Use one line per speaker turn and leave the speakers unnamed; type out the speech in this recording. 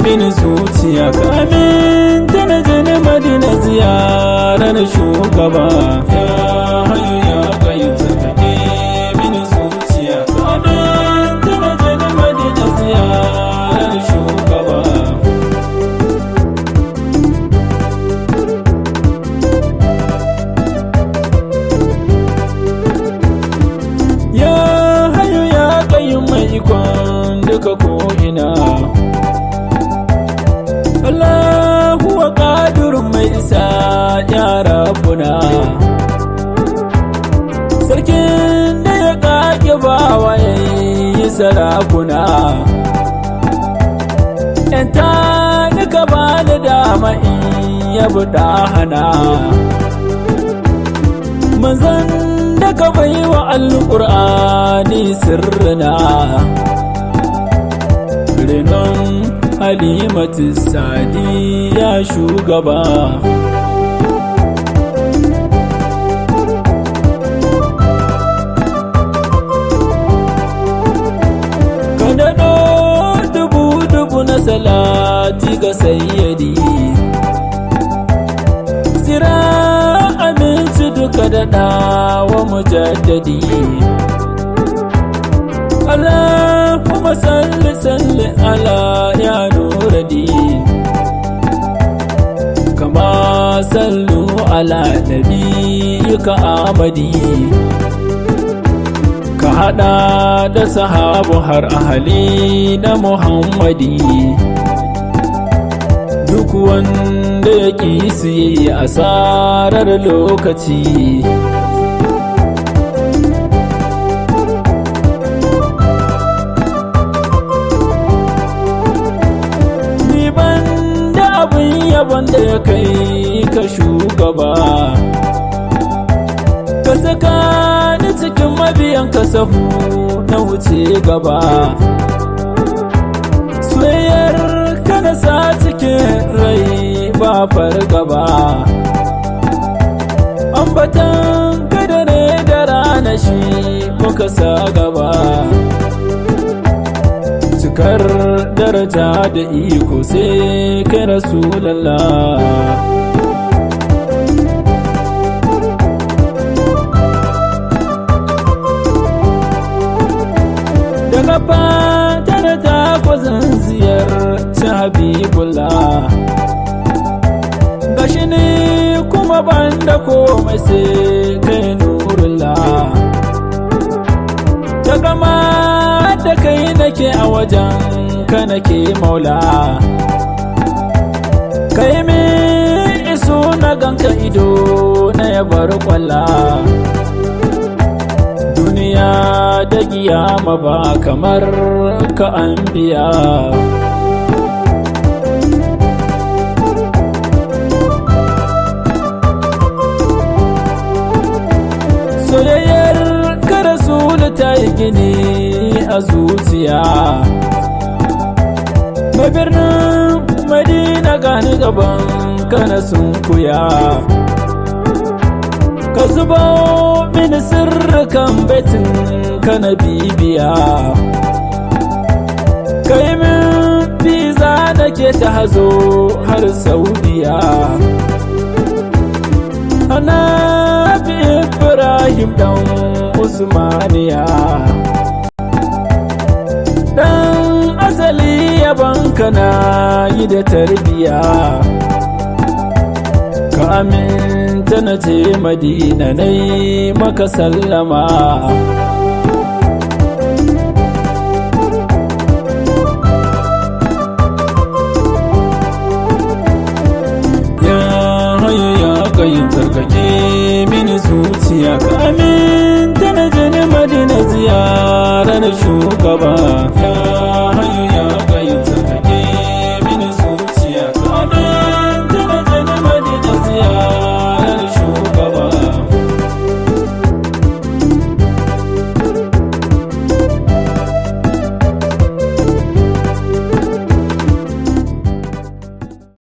mini zuciya, ka aminta na je ni Madina ziyarar shugaba. Ya hayu ya qayyum tsarkake mini zuciya, ka aminta na je ni Madina ziyarar shugaba. Ya hayu ya qayyum mai ikon duka ko'ina, Allahu wa qadirun mai isa ya rabbuna, sarkin da ya kake bawa yayi sarakuna. Yanta nika bani dama in yabi da hana, manzan da ka bai wa alƙur'ani sirrina, renon Halimatu Sadiya shugaba. Ka daɗo dubu na salati ga sayyadi, sira aminci duka daɗa wa mujaddadi. Allahumma salli salli ala ya nuradi, kama sallu ala nabiyyika Ahmadi. Ka hada da sahabu har ahali na Muhammadi, duk wanda ya ƙi su yi asarar lokaci. Wanda ya kai ka shugaba, ka saka ni cikin mabiyan ka sahu na wuce gaba. Soyayyar ka na sa cikin rai ba fargaba, ambatan ka da ne da rana shi muka sa gaba. Cikar daraja da iko sai kai Rasulallah. Daga fatar ta kwazan ziyarci Habibullah, gashi ne kuma banda komai sai kai Nurullah. Ta gama da kai nake a wajen ka nake maula, kai min iso na ganka ido na ya bar kwalla. Duniya da kiyama ba kamar ka anbiya. Soyayyar ka Rasulu ta yi gini a zuciya, birnin Madina gani gaban kana sunkuya. Ka zuba mini sirrikan baitin kana bibiya, kai min biza nake ta hazo har Saudiya. Annabi Ibrahim dan Usmaniya, dan asali yabanka na yi da tarbiya. Ka aminta na je Madina na yi maka sallama. Ya hayu ya qayyum tsarkake mini zuciya, ka aminta na je Madina ziyarar shugaba.